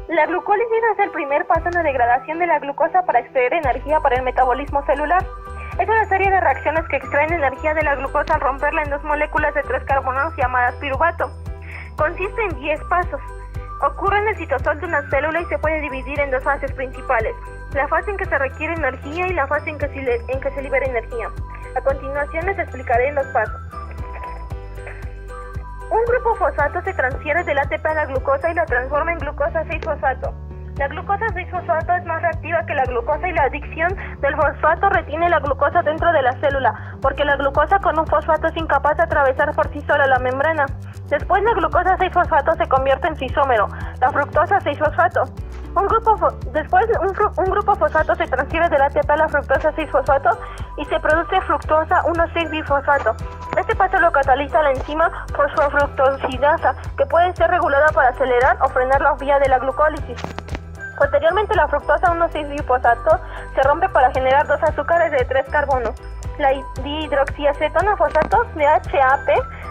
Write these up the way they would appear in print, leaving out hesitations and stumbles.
La glucólisis es el primer paso en la degradación de la glucosa para extraer energía para el metabolismo celular. Es una serie de reacciones que extraen energía de la glucosa al romperla en dos moléculas de 3 carbonos llamadas piruvato. Consiste en 10 pasos. Ocurre en el citosol de una célula y se puede dividir en dos fases principales: la fase en que se requiere energía y la fase en que se libera energía. A continuación les explicaré los pasos. Un grupo fosfato se transfiere del ATP a la glucosa y la transforma en glucosa 6-fosfato. La glucosa 6-fosfato es más reactiva que la glucosa y la adicción del fosfato retiene la glucosa dentro de la célula, porque la glucosa con un fosfato es incapaz de atravesar por sí sola la membrana. Después la glucosa 6-fosfato se convierte en cisómero, la fructosa 6-fosfato. Después un grupo fosfato se transfiere del ATP a la fructosa 6-fosfato y se produce fructosa 1,6-bifosfato. Este paso lo cataliza la enzima fosfofructosidasa, que puede ser regulada para acelerar o frenar la vía de la glucólisis. Posteriormente la fructosa 1,6-bifosfato se rompe para generar dos azúcares de 3 carbonos, la dihidroxiacetona fosfato DHAP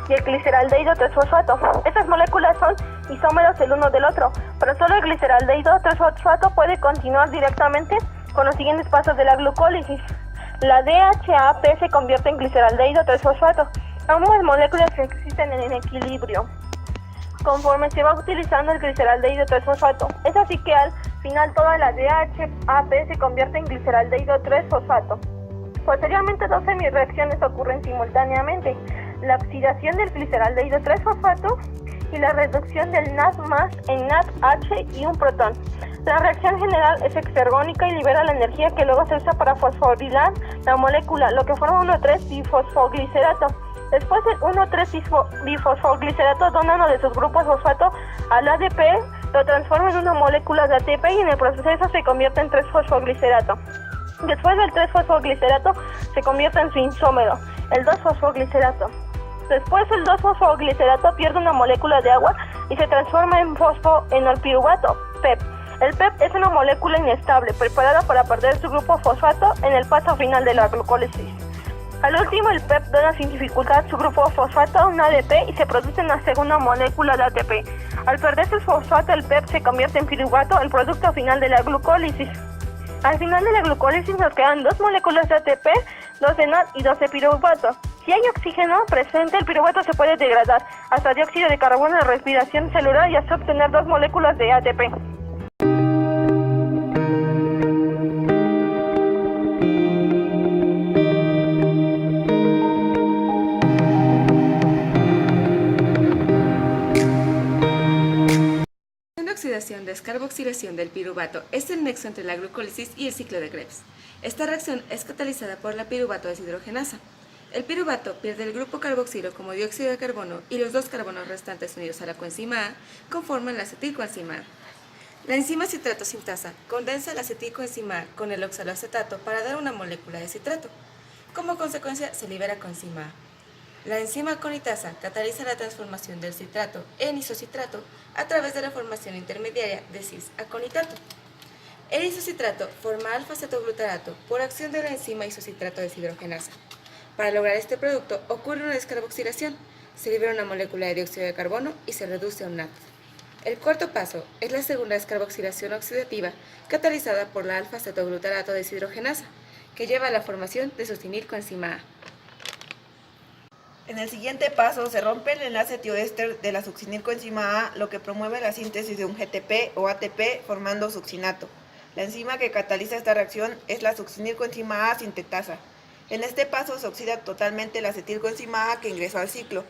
y el gliceraldehído 3-fosfato. Estas moléculas son isómeros el uno del otro, pero solo el gliceraldehído 3-fosfato puede continuar directamente con los siguientes pasos de la glucólisis. La DHAP se convierte en gliceraldehído 3-fosfato. Ambas moléculas existen en equilibrio conforme se va utilizando el gliceraldehído 3-fosfato. Es así que al final toda la DHAP se convierte en gliceraldehído 3-fosfato. Posteriormente dos semireacciones ocurren simultáneamente: la oxidación del gliceraldehído 3-fosfato y la reducción del NAD+ en NADH y un protón. La reacción general es exergónica y libera la energía que luego se usa para fosforilar la molécula, lo que forma 1,3-bifosfoglicerato. Después el 1,3-bifosfoglicerato dona uno de sus grupos fosfato al ADP, lo transforma en una molécula de ATP y en el proceso se convierte en 3-fosfoglicerato. Después del 3-fosfoglicerato se convierte en su isómero, el 2-fosfoglicerato. Después el 2-fosfoglicerato pierde una molécula de agua y se transforma en fosfoenolpiruvato, PEP. El PEP es una molécula inestable, preparada para perder su grupo fosfato en el paso final de la glucólisis. Al último, el PEP dona sin dificultad su grupo fosfato a un ADP y se produce una segunda molécula de ATP. Al perder su fosfato, el PEP se convierte en piruvato, el producto final de la glucólisis. Al final de la glucólisis nos quedan dos moléculas de ATP, 2 de NAD y 2 de piruvato. Si hay oxígeno presente, el piruvato se puede degradar hasta dióxido de carbono en la respiración celular y así obtener dos moléculas de ATP. La oxidación descarboxilación del piruvato es el nexo entre la glucólisis y el ciclo de Krebs. Esta reacción es catalizada por la piruvato deshidrogenasa. El piruvato pierde el grupo carboxilo como dióxido de carbono y los dos carbonos restantes unidos a la coenzima A conforman la acetilcoenzima A. La enzima citrato sintasa condensa la acetilcoenzima A con el oxaloacetato para dar una molécula de citrato. Como consecuencia se libera coenzima A. La enzima conitasa cataliza la transformación del citrato en isocitrato a través de la formación intermediaria de cis-aconitato. El isocitrato forma alfa-cetoglutarato por acción de la enzima isocitrato deshidrogenasa. Para lograr este producto ocurre una descarboxilación, se libera una molécula de dióxido de carbono y se reduce a un NAD. El cuarto paso es la segunda descarboxilación oxidativa catalizada por la alfa-cetoglutarato deshidrogenasa, que lleva a la formación de succinilcoenzima A. En el siguiente paso se rompe el enlace tioéster de la succinilcoenzima A, lo que promueve la síntesis de un GTP o ATP formando succinato. La enzima que cataliza esta reacción es la succinilcoenzima A sintetasa. En este paso se oxida totalmente la acetilcoenzima A que ingresó al ciclo.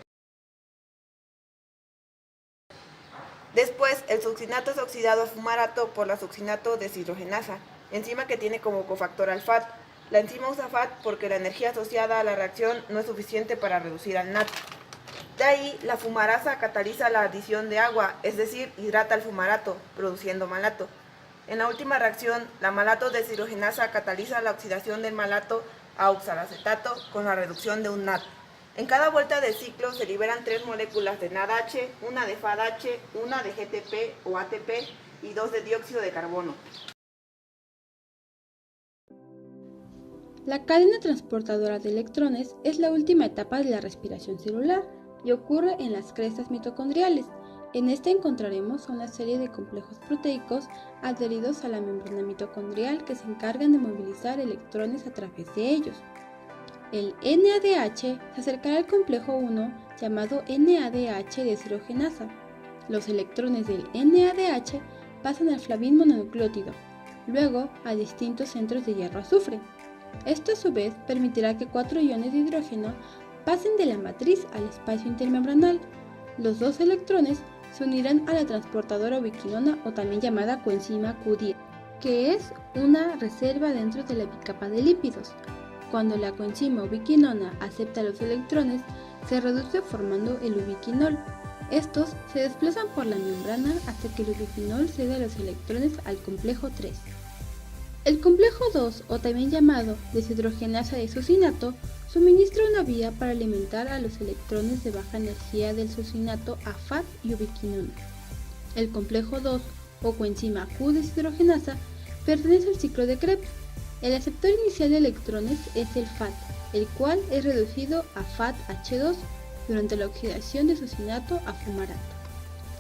Después, el succinato es oxidado a fumarato por la succinato deshidrogenasa, enzima que tiene como cofactor al FAT. La enzima usa FAT porque la energía asociada a la reacción no es suficiente para reducir al NAD. De ahí, la fumarasa cataliza la adición de agua, es decir, hidrata el fumarato, produciendo malato. En la última reacción, la malato deshidrogenasa cataliza la oxidación del malato a oxalacetato con la reducción de un NAD. En cada vuelta del ciclo se liberan 3 moléculas de NADH, una de FADH, una de GTP o ATP y 2 de dióxido de carbono. La cadena transportadora de electrones es la última etapa de la respiración celular y ocurre en las crestas mitocondriales. En este encontraremos una serie de complejos proteicos adheridos a la membrana mitocondrial que se encargan de movilizar electrones a través de ellos. El NADH se acercará al complejo 1 llamado NADH deshidrogenasa. Los electrones del NADH pasan al flavin mononucleótido, luego a distintos centros de hierro-azufre. Esto a su vez permitirá que 4 iones de hidrógeno pasen de la matriz al espacio intermembranal. Los 2 electrones se unirán a la transportadora ubiquinona o también llamada coenzima Q10, que es una reserva dentro de la bicapa de lípidos. Cuando la coenzima ubiquinona acepta los electrones, se reduce formando el ubiquinol. Estos se desplazan por la membrana hasta que el ubiquinol cede los electrones al complejo 3. El complejo 2, o también llamado deshidrogenasa de succinato, suministra una vía para alimentar a los electrones de baja energía del succinato a FAT y ubiquinona. El complejo 2, o coenzima Q deshidrogenasa, pertenece al ciclo de Krebs. El aceptor inicial de electrones es el FAT, el cual es reducido a FAT-H2 durante la oxidación de succinato a fumarato.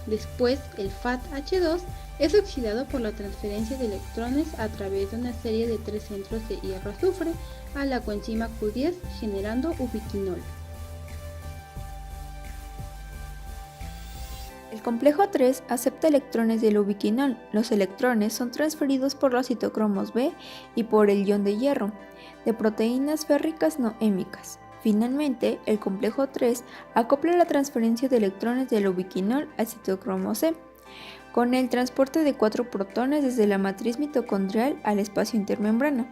Después, el FAT-H2 es oxidado por la transferencia de electrones a través de una serie de 3 centros de hierro-azufre a la coenzima Q10, generando ubiquinol. El complejo 3 acepta electrones del ubiquinol. Los electrones son transferidos por los citocromos B y por el ion de hierro, de proteínas férricas no hémicas. Finalmente, el complejo 3 acopla la transferencia de electrones del ubiquinol al citocromo C, con el transporte de 4 protones desde la matriz mitocondrial al espacio intermembrana.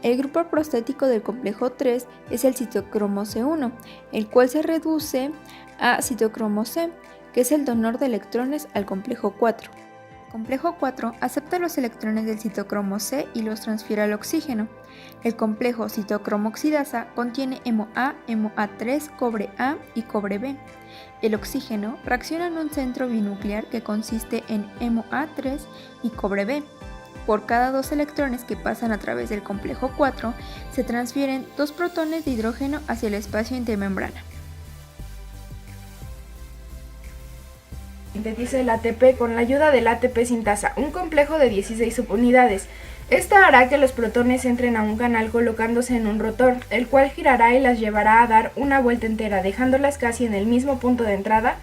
El grupo prostético del complejo 3 es el citocromo C1, el cual se reduce a citocromo C, que es el donor de electrones al complejo 4. El complejo 4 acepta los electrones del citocromo C y los transfiere al oxígeno. El complejo citocromo oxidasa contiene hemo A, hemo A3, cobre A y cobre B. El oxígeno reacciona en un centro binuclear que consiste en hemo A3 y cobre B. Por cada 2 electrones que pasan a través del complejo 4, se transfieren 2 protones de hidrógeno hacia el espacio intermembrana. Sintetiza el ATP con la ayuda del ATP sintasa, un complejo de 16 subunidades. Esta hará que los protones entren a un canal colocándose en un rotor, el cual girará y las llevará a dar una vuelta entera, dejándolas casi en el mismo punto de entrada,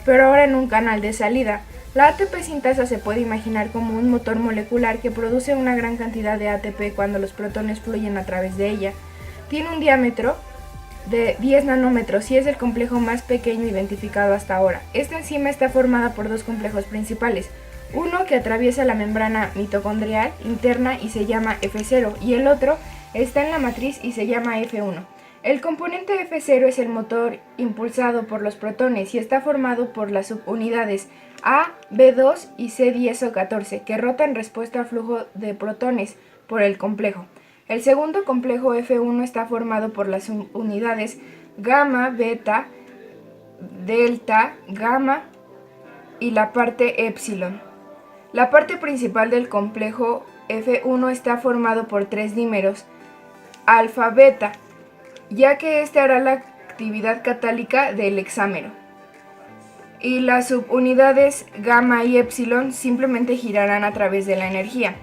pero ahora en un canal de salida. La ATP sintasa se puede imaginar como un motor molecular que produce una gran cantidad de ATP cuando los protones fluyen a través de ella. Tiene un diámetro de 10 nanómetros y es el complejo más pequeño identificado hasta ahora. Esta enzima está formada por 2 complejos principales, uno que atraviesa la membrana mitocondrial interna y se llama F0 y el otro está en la matriz y se llama F1. El componente F0 es el motor impulsado por los protones y está formado por las subunidades A, B2 y C10O14 que rotan en respuesta al flujo de protones por el complejo. El segundo complejo F1 está formado por las unidades gamma, beta, delta, gamma y la parte epsilon. La parte principal del complejo F1 está formado por 3 dímeros alfa, beta, ya que este hará la actividad catálica del hexámero. Y las subunidades gamma y epsilon simplemente girarán a través de la energía.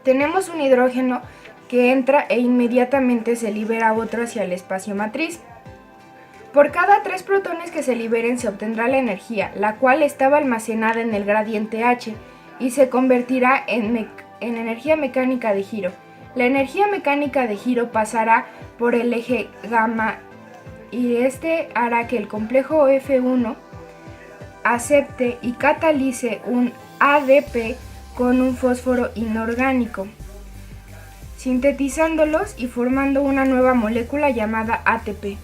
Tenemos un hidrógeno que entra e inmediatamente se libera otro hacia el espacio matriz. Por cada 3 protones que se liberen se obtendrá la energía, la cual estaba almacenada en el gradiente H y se convertirá en energía mecánica de giro. La energía mecánica de giro pasará por el eje gamma y este hará que el complejo F1 acepte y catalice un ADP con un fósforo inorgánico, sintetizándolos y formando una nueva molécula llamada ATP.